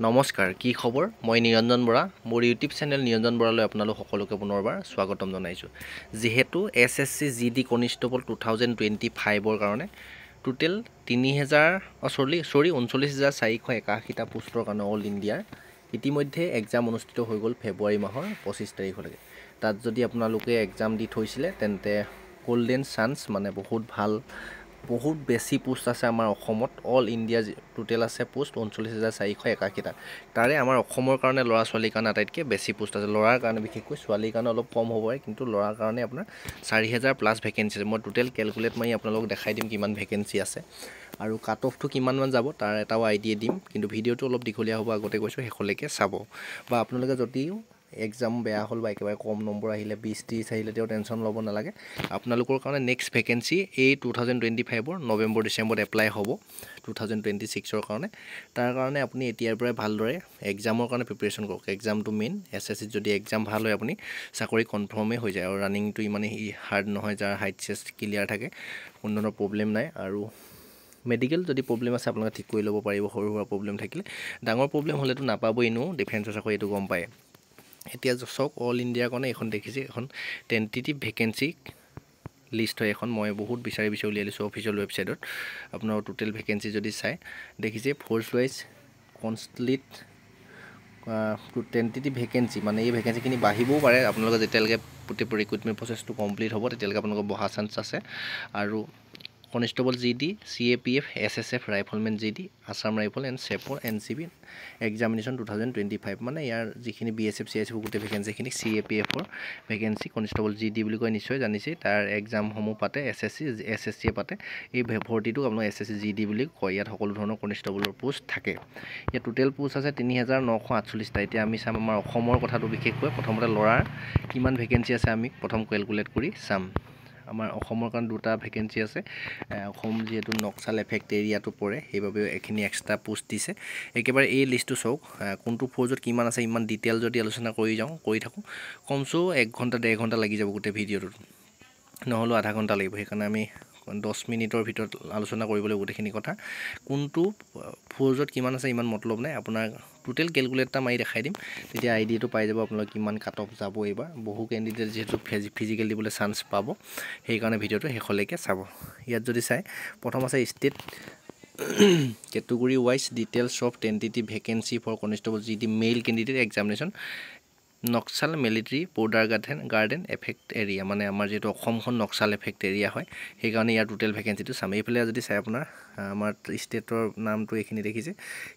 নমস্কাৰ কি খবৰ মই নিৰঞ্জন বৰা মোৰ ইউটিউব চেনেল নিৰঞ্জন বৰালৈ আপোনালোক সকলোকে পুনৰবাৰ স্বাগতম জনাইছোঁ যেহেতু এছএছসি জিডি কনষ্টেবল 2025 কাৰণে টোটেল 39,481টা পোষ্টৰ কাৰণে অল ইণ্ডিয়াৰ ইতিমধ্যে এক্সাম অনুষ্ঠিত হৈ গ'ল ফেব্ৰুৱাৰী মাহৰ 25 তাৰিখলৈকে তাত যদি আপোনালোকে এক্সাম দি থৈছিলে তেন্তে গোল্ডেন চান্স মানে বহুত বেছি পোষ্ট আছে আমাৰ অসমত অল ইণ্ডিয়া টোটেল আছে পোষ্ট 39,481টা তাৰে আমাৰ অসমৰ কাৰণে ল'ৰা ছোৱালীৰ কাৰণে আটাইতকৈ বেছি পোষ্ট আছে ল'ৰাৰ কাৰণে বিশেষকৈ ছোৱালীৰ কাৰণে অলপ কম হ'ব পাৰে কিন্তু ল'ৰাৰ কাৰণে আপোনাৰ 4,000 প্লাছ ভেকেঞ্চি আছে মই টোটেল কেলকুলেট মাৰি আপোনালোকক দেখাই দিম কিমান ভেকেঞ্চি আছে আৰু কাট অফটো কিমানমান যাব তাৰ এটাও আইডিয়া দিম কিন্তু ভিডিঅ'টো অলপ দীঘলীয়া হ'ব আগতে কৈছোঁ শেষলৈকে চাব বা আপোনালোকে যদিও এক্সাম বেয়া হ'ল বা একেবাৰে কম নম্বৰ আহিলে 20-30 আহিলে তেওঁ টেনশ্যন ল'ব নালাগে আপোনালোকৰ কাৰণে নেক্সট ভেকেঞ্চি এই 2025 নৱেম্বৰ ডিচেম্বৰত এপ্লাই হ'ব 2026 কাৰণে তাৰ কাৰণে আপুনি এতিয়াৰ পৰাই ভালদৰে এক্সামৰ কাৰণে প্ৰিপাৰেশ্যন কৰক এক্সামটো মেইন এছএছচিত যদি এক্সাম ভাল হয় আপুনি চাকৰি কনফাৰ্মেই হৈ যায় আৰু ৰানিংটো ইমানেই হাৰ্ড নহয় যাৰ হাইট চেষ্ট ক্লিয়াৰ থাকে কোনো ধৰণৰ প্ৰব্লেম নাই আৰু মেডিকেল যদি প্ৰব্লেম আছে আপোনালোকে ঠিক কৰি ল'ব পাৰিব সৰু সুৰা প্ৰব্লেম থাকিলে ডাঙৰ প্ৰব্লেম হ'লেতো নাপাবই এনেও ডিফেন্সৰ চাকৰি এইটো গম পায় এতিয়া চাওক অল ইণ্ডিয়াৰ কাৰণে এখন দেখিছে এখন টেণ্টেটিভ ভেকেঞ্চি লিষ্ট হয় এখন মই বহুত বিচাৰি উলিয়াই লৈছোঁ অফিচিয়েল ৱেবছাইটত আপোনাৰ টোটেল ভেকেঞ্চি যদি চাই দেখিছে ফ'ৰ্চ ৱাইজ কনষ্টলিট টেণ্টেটিভ ভেকেঞ্চি মানে এই ভেকেঞ্চিখিনি বাঢ়িবও পাৰে আপোনালোকে যেতিয়ালৈকে গোটেই ৰিক্ৰুটমেণ্ট প্ৰচেছটো কমপ্লিট হ'ব তেতিয়ালৈকে আপোনালোকৰ বহা চান্স আছে আৰু constable GD CAPF SSF riflemen GD Assam rifle and চেপৰ NCB এক্সামিনেশ্যন 2025 মানে ইয়াৰ যিখিনি BSF CSF গোটেই ভেকেঞ্চিখিনি CAPFৰ ভেকেঞ্চি কনষ্টেবল জিডি বুলি কয় নিশ্চয় জানিছে তাৰ এক্সামসমূহ পাতে SSCয়ে পাতে এই ভৰ্তিটোক আপোনালোকে SSC জিডি বুলি কয় ইয়াত সকলো ধৰণৰ কনষ্টেবলৰ পোষ্ট থাকে ইয়াত টোটেল পোষ্ট আছে 3,948টা এতিয়া আমি চাম আমাৰ অসমৰ কথাটো বিশেষকৈ প্ৰথমতে ল'ৰাৰ কিমান ভেকেঞ্চি আছে আমি প্ৰথম কেলকুলেট কৰি চাম আমাৰ অসমৰ কাৰণে দুটা ভেকেঞ্চি আছে অসম যিহেতু নক্সাল এফেক্ট এৰিয়াটো পৰে সেইবাবে এখিনি এক্সট্ৰা পোষ্ট দিছে একেবাৰে এই লিষ্টটো চাওক কোনটো ফ'ৰ্জত কিমান আছে ইমান ডিটেইল যদি আলোচনা কৰি থাকোঁ কমচো 1 ঘণ্টা 1.5 ঘণ্টা লাগি যাব গোটেই ভিডিঅ'টোত নহ'লেও আধা ঘণ্টা লাগিব সেইকাৰণে আমি 10 মিনিটৰ ভিতৰত আলোচনা কৰিবলৈ গোটেইখিনি কথা কোনটো ফ'ৰ্জত কিমান আছে ইমান মতলব নাই আপোনাৰ টোটেল কেলকুলেট এটা মাৰি দেখাই দিম তেতিয়া আইডিয়াটো পাই যাব আপোনালোকে কিমান কাট অফ যাব এইবাৰ বহু কেণ্ডিডেট যিহেতু ফিজিকেল দিবলৈ চান্স পাব সেইকাৰণে ভিডিঅ'টো শেষলৈকে চাব ইয়াত যদি চাই প্ৰথম আছে state category wise details of tentative vacancy for constable GD male candidate examination Naxal military border guarding effect area মানে আমাৰ যিহেতু অসমখন নক্সাল এফেক্ট এৰিয়া হয় সেইকাৰণে ইয়াৰ টোটেল ভেকেঞ্চিটো চাম এইফালে যদি চাই আপোনাৰ আমাৰ ষ্টেটৰ নামটো এইখিনি দেখিছে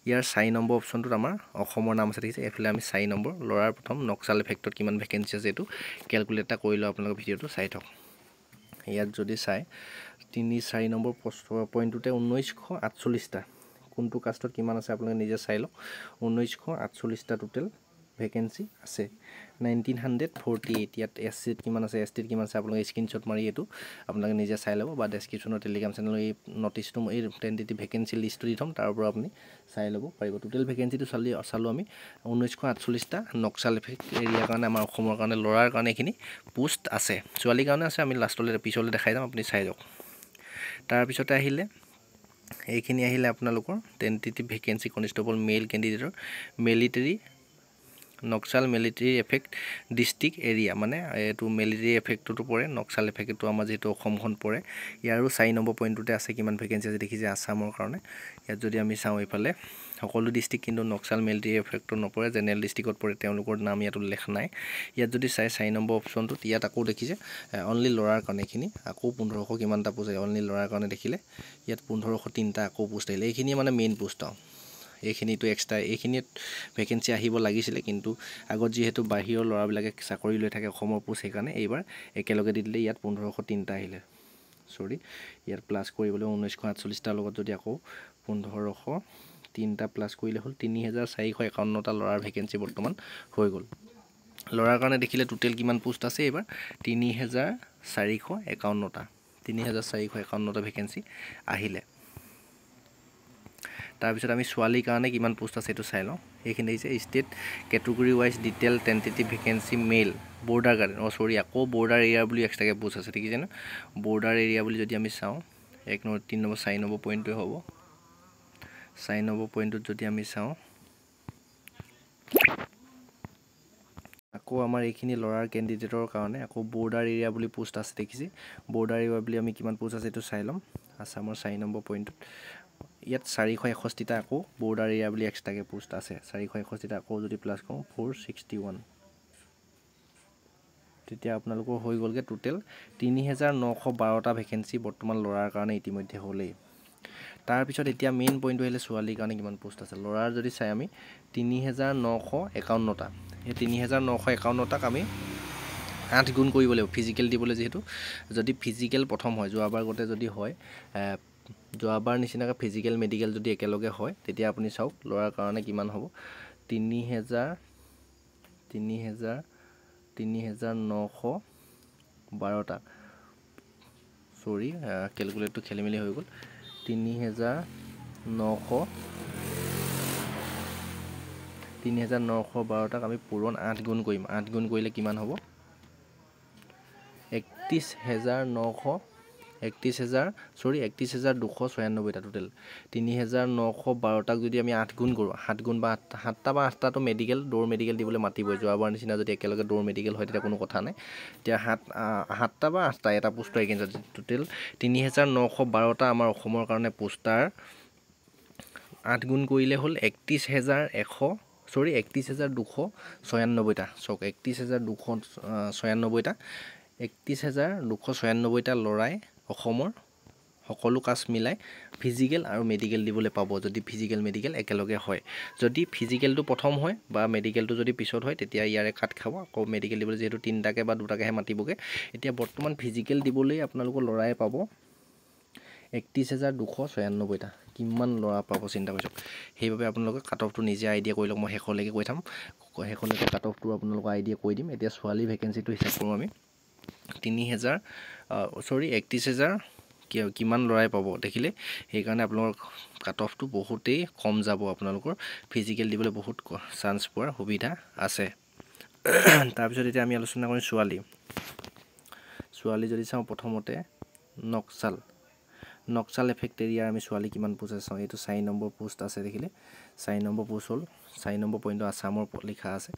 ইয়াৰ 4 নম্বৰ অপশ্যনটোত আমাৰ অসমৰ নাম আছে দেখিছে এইফালে আমি 4 নম্বৰ ল'ৰাৰ প্ৰথম নক্সাল এফেক্টত কিমান ভেকেঞ্চি আছে এইটো কেলকুলেট এটা কৰি লওঁ আপোনালোকে ভিডিঅ'টো চাই থাকক ইয়াত যদি চাই 3-4 নম্বৰ পইণ্টটোতে 1948টা কোনটো কাষ্টত কিমান আছে আপোনালোকে নিজে চাই লওক 1948টা টোটেল ভেকেঞ্চি আছে 1948 ইয়াত SCত কিমান আছে STত কিমান আছে আপোনালোকে স্ক্ৰীনশ্বট মাৰি এইটো আপোনালোকে নিজে চাই ল'ব বা ডেছক্ৰিপশ্যনৰ টেলিগ্ৰাম চেনেলৰ এই নটিছটো এই টেণ্টেটিভ ভেকেঞ্চি লিষ্টটো দি থ'ম তাৰ পৰা আপুনি চাই ল'ব পাৰিব টোটেল ভেকেঞ্চিটো চালোঁ আমি 1948টা নক্সাল এফেক্ট এৰিয়াৰ কাৰণে আমাৰ অসমৰ কাৰণে ল'ৰাৰ কাৰণে এইখিনি পোষ্ট আছে ছোৱালীৰ কাৰণে আছে আমি লাষ্টলৈ পিছলৈ দেখাই যাম আপুনি চাই যাওক তাৰপিছতে আহিলে এইখিনি আহিলে আপোনালোকৰ টেণ্টেটিভ ভেকেঞ্চি কনষ্টেবল মেইল কেণ্ডিডেটৰ military Naxal military effect district area মানে এইটো মিলিটাৰী এফেক্টটো পৰে নক্সাল এফেক্টটো আমাৰ যিহেতু অসমখন পৰে ইয়াৰো 4 নম্বৰ পইণ্টটোতে আছে কিমান ভেকেঞ্চি আছে দেখিছে আছামৰ কাৰণে ইয়াত যদি আমি চাওঁ এইফালে সকলো ডিষ্ট্ৰিক্ট কিন্তু নক্সাল মিলিটাৰী এফেক্টত নপৰে জেনেৰেল ডিষ্ট্ৰিক্টত পৰে তেওঁলোকৰ নাম ইয়াত উল্লেখ নাই ইয়াত যদি চাই 4 নম্বৰ অপশ্যনটোত ইয়াত আকৌ দেখিছে অনলি ল'ৰাৰ কাৰণে এইখিনি আকৌ 1500 কিমানটা পোষ্ট অনলি ল'ৰাৰ কাৰণে দেখিলে ইয়াত 1503টা আকৌ পোষ্ট আহিলে এইখিনি মানে মেইন পোষ্ট এইখিনিতো এক্সট্ৰা এইখিনিত ভেকেঞ্চি আহিব লাগিছিলে কিন্তু আগত যিহেতু বাহিৰৰ ল'ৰাবিলাকে চাকৰি লৈ থাকে অসমৰ পোষ্ট সেইকাৰণে এইবাৰ একেলগে দি দিলে ইয়াত 1503টা আহিলে সৰি ইয়াত প্লাছ কৰিবলৈ 1948টাৰ লগত যদি আকৌ 1503টা প্লাছ কৰিলে হ'ল 3451টা ল'ৰাৰ ভেকেঞ্চি বৰ্তমান হৈ গ'ল ল'ৰাৰ কাৰণে দেখিলে টোটেল কিমান পোষ্ট আছে এইবাৰ 3451টা ভেকেঞ্চি আহিলে তাৰপিছত আমি ছোৱালীৰ কাৰণে কিমান পোষ্ট আছে এইটো চাই লওঁ এইখিনি দেখিছে state category wise detail tentative vacancy male border guarding আকৌ বৰ্ডাৰ এৰিয়া বুলি এক্সট্ৰাকৈ পোষ্ট আছে ঠিক আছে ন বৰ্ডাৰ এৰিয়া বুলি যদি আমি চাওঁ 1 নম্বৰ 3 নম্বৰ 4 নম্বৰ পইণ্টটোৱে হ'ব 4 নম্বৰ পইণ্টটোত যদি আমি চাওঁ আকৌ আমাৰ এইখিনি ল'ৰাৰ কেণ্ডিডেটৰ কাৰণে আকৌ বৰ্ডাৰ এৰিয়া বুলি পোষ্ট আছে দেখিছে বৰ্ডাৰ এৰিয়া বুলি আমি কিমান পোষ্ট আছে এইটো চাই ল'ম আছামৰ 4 নম্বৰ পইণ্টত ইয়াত 461টা আকৌ বৰ্ডাৰ এৰিয়া বুলি এক্সট্ৰাকে পোষ্ট আছে 461টা আকৌ যদি প্লাছ কৰোঁ 461 তেতিয়া আপোনালোকৰ হৈ গ'লগে টোটেল 3912টা ভেকেন্সি বৰ্তমান ল'ৰাৰ কাৰণে ইতিমধ্যে হ'লেই তাৰ পিছত এতিয়া মেইন পইণ্টটো আহিলে ছোৱালীৰ কাৰণে কিমান পোষ্ট আছে ল'ৰাৰ যদি চাই আমি 3951টা এই 3951টাক আমি 8 গুণ কৰিব লাগিব ফিজিকেল দিবলৈ যেহেতু যদি ফিজিকেল প্ৰথম হয় যোৱাবাৰ গতে যদি হয় যোৱাবাৰ নিচিনাকৈ ফিজিকেল মেডিকেল যদি একেলগে হয় তেতিয়া আপুনি চাওক ল'ৰাৰ কাৰণে কিমান হ'ব 3912টা সৰি ক্যালকুলেটটো খেলিমেলি হৈ গ'ল 3912টাক আমি পূৰণ 8 গুণ কৰিম 8 গুণ কৰিলে কিমান হ'ব 31296টা টোটেল 3912টাক যদি আমি 8 গুণ কৰোঁ 7 গুণ বা 7টা বা 8টাটো মেডিকেল দৌৰ মেডিকেল দিবলৈ মাতিবই যোৱাবাৰ নিচিনা যদি একেলগে দৌৰ মেডিকেল হয় তেতিয়া কোনো কথা নাই এতিয়া 7টা বা 8টা এটা পোষ্টৰ এগেইনষ্ট টোটেল 3912টা আমাৰ অসমৰ কাৰণে পোষ্টাৰ 8 গুণ কৰিলে হ'ল 31296টা চক 31296টা 31296টা ল'ৰাই অসমৰ সকলো কাষ্ট মিলাই ফিজিকেল আৰু মেডিকেল দিবলৈ পাব যদি ফিজিকেল মেডিকেল একেলগে হয় যদি ফিজিকেলটো প্ৰথম হয় বা মেডিকেলটো যদি পিছত হয় তেতিয়া ইয়াৰে কাট খাব আকৌ মেডিকেল দিবলৈ যেহেতু 3টাকে বা 2টাকেহে মাতিবগে এতিয়া বৰ্তমান ফিজিকেল দিবলৈ আপোনালোকৰ ল'ৰাই পাব 31296টা কিমান ল'ৰা পাব চিন্তা কৰি চাওক সেইবাবে আপোনালোকে কাট অফটো নিজে আইডিয়া কৰি লওক মই শেষলৈকে কৈ থাম শেষলৈকে কাট অফটো আপোনালোকক আইডিয়া কৰি দিম এতিয়া ছোৱালী ভেকেন্সিটো হিচাপ কৰোঁ আমি 31000 কিমান ল'ৰাই পাব দেখিলে সেইকাৰণে আপোনালোকৰ কাট অফটো বহুতেই কম যাব আপোনালোকৰ ফিজিকেল দিবলৈ বহুত চান্স পোৱাৰ সুবিধা আছে তাৰপিছত এতিয়া আমি আলোচনা কৰিম ছোৱালী যদি চাওঁ প্ৰথমতে নক্সাল এফেক্ট এৰিয়াৰ আমি ছোৱালী কিমান পোষ্ট আছে চাওঁ এইটো 4 নম্বৰ পোষ্ট আছে দেখিলে 4 নম্বৰ পোষ্ট হ'ল 4 নম্বৰ পইণ্টত আছামৰ লিখা আছে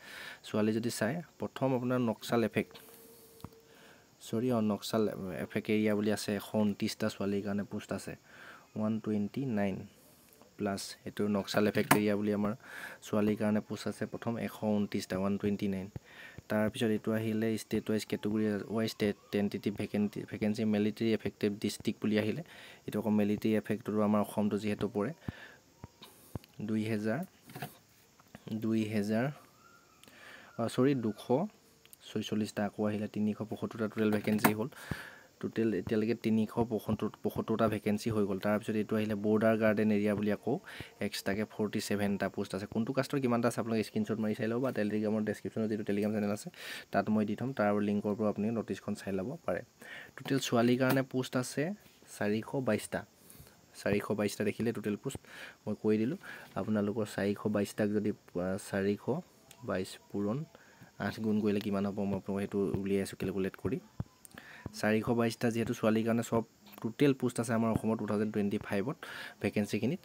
ছোৱালী যদি চাই প্ৰথম আপোনাৰ নক্সাল এফেক্ট এৰিয়া বুলি আছে 129টা ছোৱালীৰ কাৰণে পোষ্ট আছে 129 প্লাছ এইটো নক্সাল এফেক্ট এৰিয়া বুলি আমাৰ ছোৱালীৰ কাৰণে পোষ্ট আছে প্ৰথম 129টা 129 তাৰপিছত এইটো আহিলে state wise category wise tentative vacancy military effective district বুলি আহিলে এইটো আকৌ মিলিটাৰী এফেক্টটো আমাৰ অসমটো যিহেতু পৰে 246টা আকৌ আহিলে 375টা টোটেল ভেকেন্সি হ'ল টোটেল এতিয়ালৈকে 375টা ভেকেন্সি হৈ গ'ল তাৰপিছত এইটো আহিলে বৰ্ডাৰ গাৰ্ডেন এৰিয়া বুলি আকৌ এক্সট্ৰাকে 47টা পোষ্ট আছে কোনটো কাষ্টৰ কিমানটা আছে আপোনালোকে স্ক্ৰীনশ্বট মাৰি চাই ল'ব বা টেলিগ্ৰামৰ ডেছক্ৰিপশ্যনত যিটো টেলিগ্ৰাম চেনেল আছে তাত মই দি থ'ম তাৰ লিংকৰ পৰা আপুনি নটিছখন চাই ল'ব পাৰে টোটেল ছোৱালীৰ কাৰণে পোষ্ট আছে 422টা দেখিলে টোটেল পোষ্ট মই কৈ দিলোঁ আপোনালোকৰ 422টাক যদি 422 পূৰণ 8 গুণ কৰিলে কিমান হ'ব মই আপোনালোকক সেইটো উলিয়াই আছোঁ কেলকুলেট কৰি 422টা যিহেতু ছোৱালীৰ কাৰণে চব টোটেল পোষ্ট আছে আমাৰ অসমৰ 2025ত ভেকেন্সিখিনিত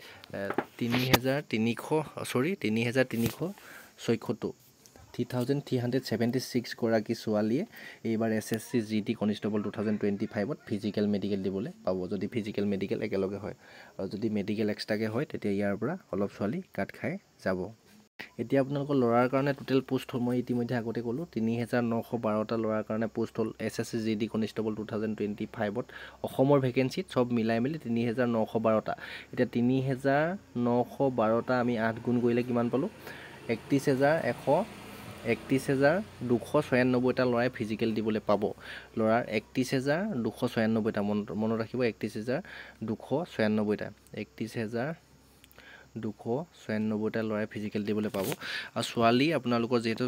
3376 গৰাকী ছোৱালীয়ে এইবাৰ SSC GD কনষ্টেবল 2025ত ফিজিকেল মেডিকেল দিবলৈ পাব যদি ফিজিকেল মেডিকেল একেলগে হয় আৰু যদি মেডিকেল এক্সট্ৰাকে হয় তেতিয়া ইয়াৰ পৰা অলপ ছোৱালী কাট খাই যাব এতিয়া আপোনালোকৰ ল'ৰাৰ কাৰণে টোটেল পোষ্ট মই ইতিমধ্যে আগতে ক'লোঁ 3912টা ল'ৰাৰ কাৰণে পোষ্ট হ'ল SSC GD কনষ্টেবল 2025ত অসমৰ ভেকেন্সিত চব মিলাই মেলি 3912টা এতিয়া 3912টা আমি 8 গুণ কৰিলে কিমান পালোঁ 31296টা ল'ৰাই ফিজিকেল দিবলৈ পাব ল'ৰাৰ 31296টা মনত ৰাখিব 31296টা 31296টা ল'ৰাই ফিজিকেল দিবলৈ পাব আৰু ছোৱালী আপোনালোকৰ যিহেতু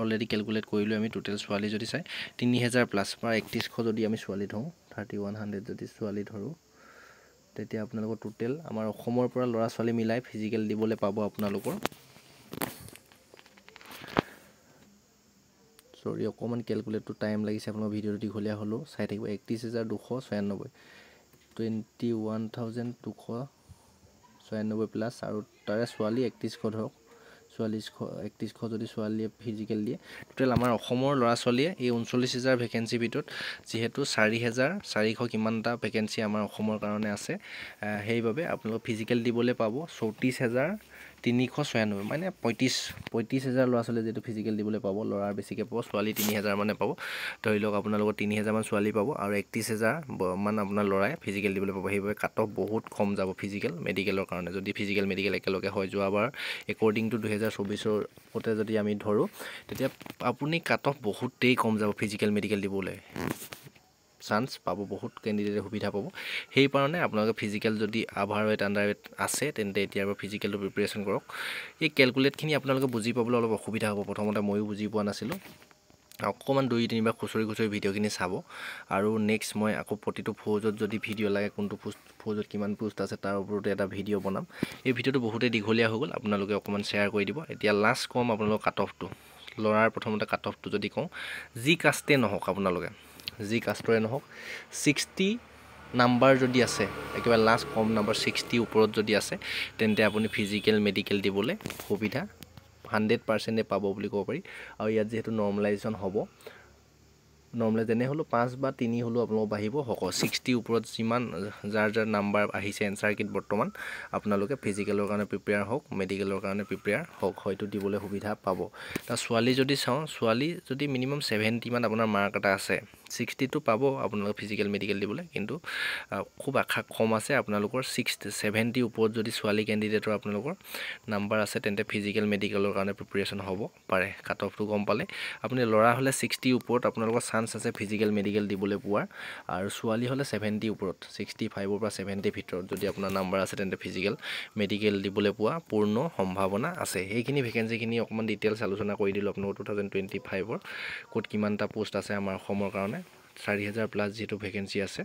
অলৰেডি কেলকুলেট কৰিলোঁ আমি টোটেল ছোৱালী যদি চাই 3000 প্লাছ বা 3100 যদি আমি ছোৱালী ধৰোঁ 3100 যদি ছোৱালী ধৰোঁ তেতিয়া আপোনালোকৰ টোটেল আমাৰ অসমৰ পৰা ল'ৰা ছোৱালী মিলাই ফিজিকেল দিবলৈ পাব আপোনালোকৰ সৰি অকণমান কেলকুলেটটো টাইম লাগিছে আপোনালোকৰ ভিডিঅ'টো দীঘলীয়া হ'লেও চাই থাকিব 31296 21296 প্লাছ আৰু তাৰে ছোৱালী 3100 ধৰক 3100 যদি ছোৱালীয়ে ফিজিকেল দিয়ে টোটেল আমাৰ অসমৰ ল'ৰা ছোৱালীয়ে এই 39,000 ভেকেঞ্চিৰ ভিতৰত যিহেতু 4,400 কিমানটা ভেকেঞ্চি আমাৰ অসমৰ কাৰণে আছে সেইবাবে আপোনালোক ফিজিকেল দিবলৈ পাব 34,396 মানে 35,000 ল'ৰা ছোৱালী যেটো ফিজিকেল দিবলৈ পাব ল'ৰাৰ বেছিকৈ পাব ছোৱালী 3,000 মানে পাব ধৰি লওক আপোনালোকৰ 3,000 মান ছোৱালী পাব আৰু 31,000 মান আপোনাৰ ল'ৰাই ফিজিকেল দিবলৈ পাব সেইবাবে কাট অফ বহুত কম যাব ফিজিকেল মেডিকেলৰ কাৰণে যদি ফিজিকেল মেডিকেল একেলগে হয় যোৱাবাৰ একৰ্ডিং টু 2024 যদি আমি ধৰোঁ তেতিয়া আপুনি কাট অফ বহুতেই কম যাব ফিজিকেল মেডিকেল দিবলৈ চান্স পাব বহুত কেণ্ডিডেটে সুবিধা পাব সেইকাৰণে আপোনালোকে ফিজিকেল যদি আভাৰৱেট আণ্ডাৰৱেট আছে তেন্তে এতিয়াৰ পৰা ফিজিকেলটো প্ৰিপাৰেশ্যন কৰক এই কেলকুলেটখিনি আপোনালোকে বুজি পাবলৈ অলপ অসুবিধা হ'ব প্ৰথমতে ময়ো বুজি পোৱা নাছিলোঁ অকণমান 2-3বাৰ খুচৰি ভিডিঅ'খিনি চাব আৰু নেক্সট মই আকৌ প্ৰতিটো ফৌজত যদি ভিডিঅ' লাগে কোনটো ফৌজত কিমান পোষ্ট আছে তাৰ ওপৰতে এটা ভিডিঅ' বনাম এই ভিডিঅ'টো বহুতেই দীঘলীয়া হৈ গ'ল আপোনালোকে অকণমান শ্বেয়াৰ কৰি দিব এতিয়া লাষ্ট কম আপোনালোকৰ কাট অফটো ল'ৰাৰ প্ৰথমতে কাট অফটো যদি কওঁ যি কাষ্টে নহওক আপোনালোকে যি কাষ্টৰে নহওক 60 নাম্বাৰ যদি আছে একেবাৰে লাষ্ট কম নাম্বাৰ 60 ওপৰত যদি আছে তেন্তে আপুনি ফিজিকেল মেডিকেল দিবলৈ সুবিধা 100% পাব বুলি ক'ব পাৰি আৰু ইয়াত যেহেতু নৰ্মেলাইজেশ্যন হ'ব নৰ্মেলাই যেনে হ'লেও 5 বা 3 হ'লেও আপোনালোক বাঢ়িব হক 60 ওপৰত যিমান যাৰ নাম্বাৰ আহিছে এনসাৰ কিট বৰ্তমান আপোনালোকে ফিজিকেলৰ কাৰণে প্ৰিপেয়াৰ হওক মেডিকেলৰ কাৰণে প্ৰিপেয়াৰ হওক হয়তো দিবলৈ সুবিধা পাব তা ছোৱালী যদি চাওঁ ছোৱালী যদি মিনিমাম 70 মান আপোনাৰ মাৰ্ক এটা আছে 60 টো পাব আপোনালোক ফিজিকেল মেডিকেল দিবলৈ কিন্তু খুব আশা কম আছে আপোনালোকৰ 70 ওপৰত যদি ছোৱালী কেণ্ডিডেটৰ আপোনালোকৰ নাম্বাৰ আছে তেন্তে ফিজিকেল মেডিকেলৰ কাৰণে প্ৰিপেয়াৰেশ্যন হ'ব পাৰে কাট অফটো গম পালে আপুনি ল'ৰা হ'লে 60 ওপৰত আপোনালোকৰ চান্স আছে ফিজিকেল মেডিকেল দিবলৈ পোৱাৰ আৰু ছোৱালী হ'লে 70 ওপৰত 65 পৰা 70 ভিতৰত যদি আপোনাৰ নাম্বাৰ আছে তেন্তে ফিজিকেল মেডিকেল দিবলৈ পোৱা পূৰ্ণ সম্ভাৱনা আছে সেইখিনি ভেকেঞ্চিখিনি অকমান ডিটেইলছ আলোচনা কৰি দিলোঁ আপোনালোকৰ 2025 ক'ত কিমানটা পোষ্ট আছে আমাৰ অসমৰ কাৰণে 4,000 প্লাস যেটো ভেকেঞ্চি আছে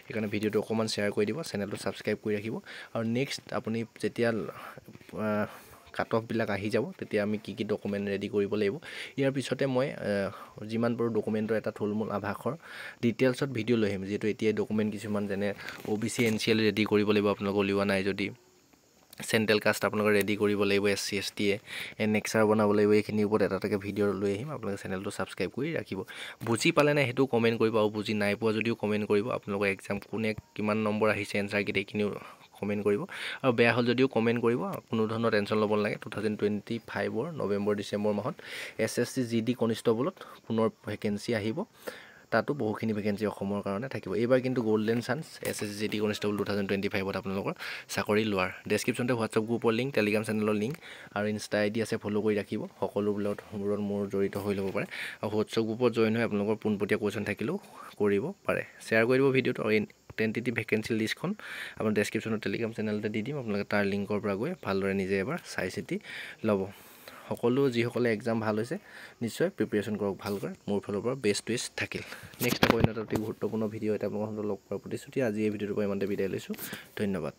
সেইকাৰণে ভিডিঅ'টো অকমান শ্বেয়াৰ কৰি দিব চেনেলটো ছাবস্ক্ৰাইব কৰি ৰাখিব আৰু নেক্সট আপুনি যেতিয়া কাট অফ বিলাক আহি যাব তেতিয়া আমি কি ডকুমেন্ট ৰেডি কৰিব লাগিব ইয়াৰ পিছতে মই যিমান পাৰো ডকুমেন্টৰ এটা থুলমূল আভাসৰ ডিটেইলছত ভিডিঅ' লৈ আহিম যেটো এতিয়া ডকুমেন্ট কিছুমান যেনে OBC NCL ৰেডি কৰিব লাগিব আপোনালোক লিওৱা নাই যদি চেন্ট্ৰেল কাষ্ট আপোনালোক ৰেডি কৰিব লাগিব SC ST এনএক্সাৰ বনাব লাগিব এইখিনি ওপৰত এটাকে ভিডিঅ' লৈ আহিম আপোনালোকে চেনেলটো ছাবস্ক্ৰাইব কৰি ৰাখিব বুজি পালে না হেতু কমেন্ট কৰিব আৰু বুজি নাই পোৱা যদিও কমেন্ট কৰিব আপোনালোকৰ এক্সাম কোনে কিমান নম্বৰ আহিছে এনসাৰ কিট এইখিনি কমেন্ট কৰিব আৰু বেয়া হল যদিও কমেন্ট কৰিব কোনো ধৰণৰ টেনচন ল'ব নালাগে 2025 নৱেম্বৰ ডিসেম্বৰ মাহত SSC GD কনষ্টেবলত পুনৰ ভেকেন্সি আহিব তাতো বহুখিনি ভেকেন্সি অসমৰ কাৰণে থাকিব এইবাৰ কিন্তু golden chance SSC GD constable 2025 ত আপোনালোকৰ চাকৰি লোৱাৰ ডেসক্ৰিপচনতে WhatsApp গ্ৰুপৰ লিংক টেলিগ্ৰাম চেনেলৰ লিংক আৰু ইনষ্টা আইডি আছে ফলো কৰি ৰাখিব সকলোবোৰত মোৰ জড়িত হৈ ল'ব পাৰে আৰু WhatsApp গ্ৰুপত জয়েন হৈ আপোনালোকৰ পোনপটীয়া কোৱেশ্চন থাকিলেও কৰিব পাৰে শ্বেয়াৰ কৰি দিব ভিডিঅ'টো আৰু টেন্টেটিভ ভেকেন্সি লিষ্টখন আপোনাৰ ডেসক্ৰিপচনত টেলিগ্ৰাম চেনেলতে দি দিম আপোনালোকে তাৰ লিংকৰ পৰা গৈ ভালদৰে নিজে এবাৰ চাই চিতি ল'ব সকলো যিসকলে এক্সাম ভাল হৈছে নিশ্চয় প্ৰিপাৰেশ্যন কৰক ভালকৈ মোৰ ফালৰ পৰা বেষ্ট উইচ থাকিল নেক্সট আকৌ এটা অতি গুৰুত্বপূৰ্ণ ভিডিঅ' এটা আপোনালোকক লগ পোৱাৰ প্ৰতিশ্ৰুতি আজি এই ভিডিঅ'টোৰ পৰা ইমানতে বিদায় লৈছোঁ ধন্যবাদ